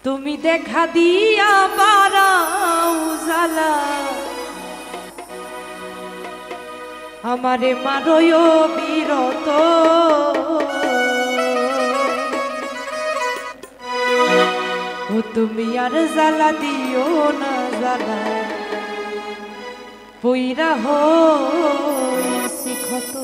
তুমি দেখা দিয়া বারাও জ্বালা আমারে মারয় বিরত ও তুমি আর জ্বালা দিও না জ্বালা পইরা হইছি ক্ষত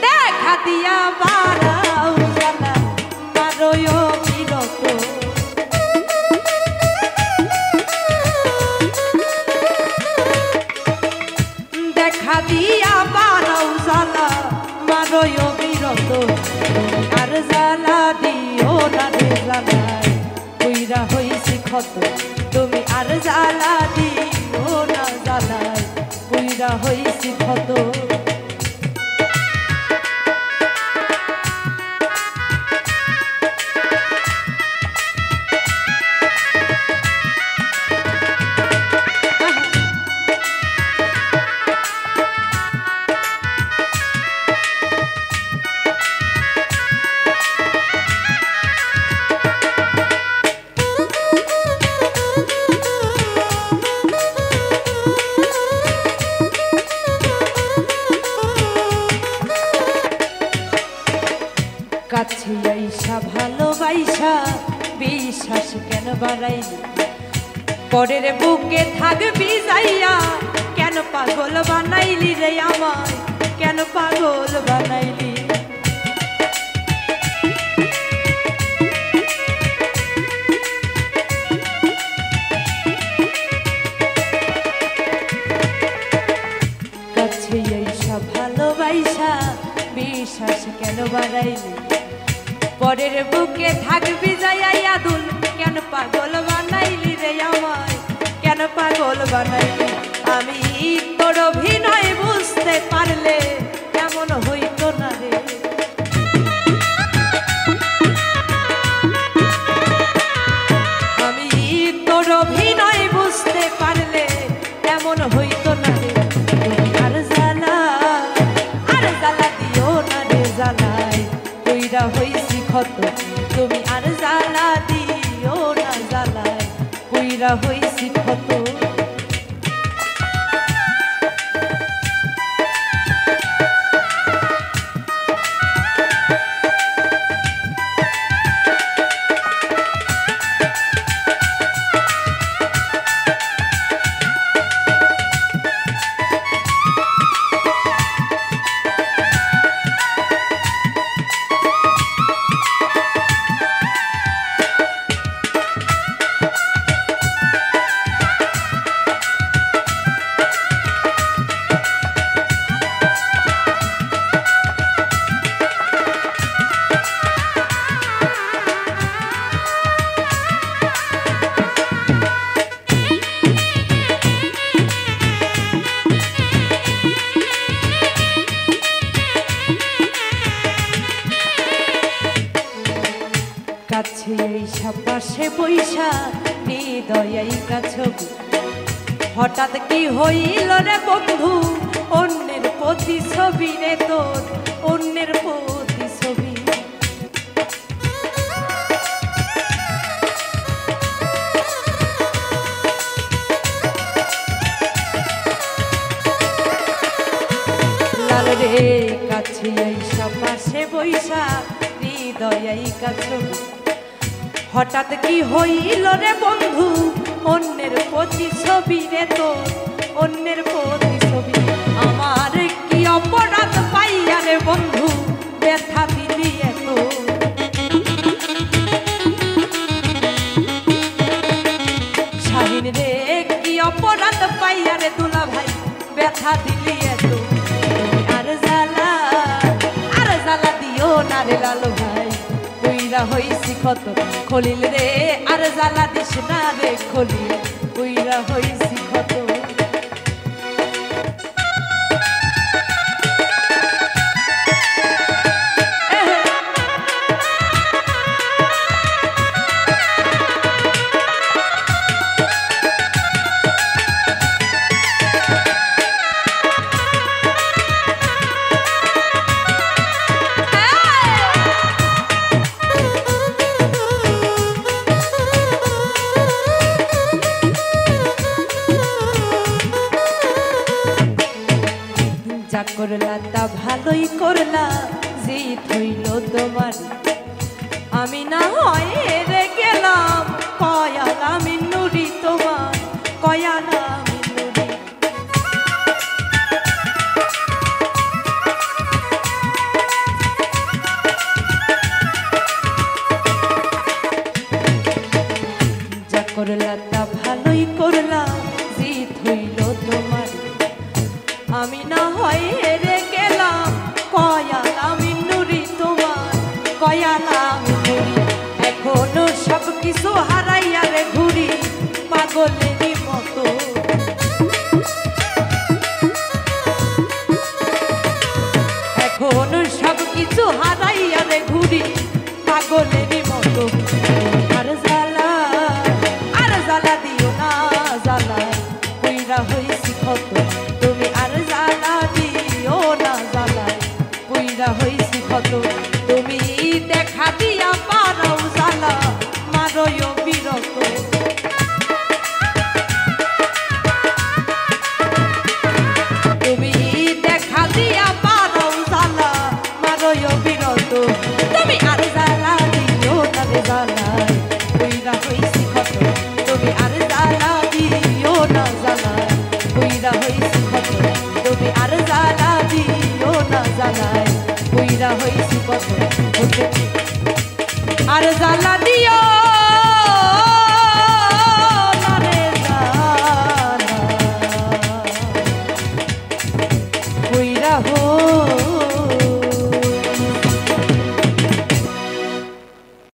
দেখা দিয়া বারাও জ্বালা মারয় বিরত দেখা দিয়া বারাও জ্বালা মারয় বিরত আর জ্বালা দিও না রে জ্বালায় পইরা হইছি ক্ষত তুমি আর জ্বালা দিও না জ্বালায় পইরা হইছি ক্ষত কাছে আইসা ভালোবাসা বিশ্বাস কেন বাড়াইলি পরের বুকে থাকবি যাইয়া কেন পাগল বানাইলি রে আমায় কেন পাগল বানাইলি কাছে আইসা ভালোবাসা বিশ্বাস কেন বাড়াইলি পরের বুকে থাকবি যাইয়া দুল কেন পাগল বানাইলি রে আমায় কেন পাগল বানাইলি আমি তোর অভিনয় বুঝতে পারলে কেমন হইতো না রে আমি তোর অভিনয় বুঝতে পারলে কেমন হইতো না রে আর জ্বালা দিও না রে জ্বালায় কইরা হইছি ক্ষত তুমি আর জ্বালা দিও না জ্বালায় কইরা হইছি ক্ষত কাছে আইসা পাশে বইসা হৃদয় ছবি হঠাৎ কি হইল রে বন্ধু অন্যের প্রতিছবি রে তোর অন্যের প্রতিছবি লাল রে কাছে আইসা পাশে বইসা হৃদয় ছবি হঠাৎ কি হইল রে বন্ধু অন্যের প্রতিছবি রে তোর অন্যের প্রতিছবি আমার কি অপরাধ পাইয়া রে বন্ধু ব্যথা দিলি এত শাহিন রে কি অপরাধ পাইয়া রে দুলা ভাই ব্যথা দিলি এত আর জ্বালা দিও না রে লালু ভাই কইরা হইছি ক্ষত খলিল রে আর জ্বালা দিস না রে খলিল কইরা হইছি ক্ষত যা করলা তা ভালোই করলা, জিত হইল তোমার। আমি না হয় হেরে গেলাম, কয়ালা মিন্নুরি তোমার, কয়ালা মিন্নুরি। যা করলা তা ভালোই করলা, জিত হইল তোমার। আমি না হয় হেরে গেলাম, কয়ালা মিন্নুরি তোমার, কয়ালা মিন্নুরি। এখনো সব কিছু হারাইয়া রে ঘুরি পাগলেরই মতো। এখনো সব কিছু হারাইয়া রে ঘুরি পাগলেরই মতো। আর জ্বালা, আর জ্বালা দিও না, জ্বালা কইরা হইছি ক্ষত। তুমি আর জ্বালা দিও না, জ্বালা কইরা হইছি ক্ষত। তুমি দেখা দিয়া পারাও জ্বালা, মারয় বিরত। তুমি দেখা দিয়া পারাও জ্বালা, মারয় বিরত। তুমি আর জ্বালা দিও না রে, জ্বালায় কইরা হইছি ক্ষত। তুমি আর জ্বালা দিও না, জ্বালায় কইরা হইছি ক্ষত। তুমি আর জ্বালা দিও না, জ্বালায় কইরা হইছি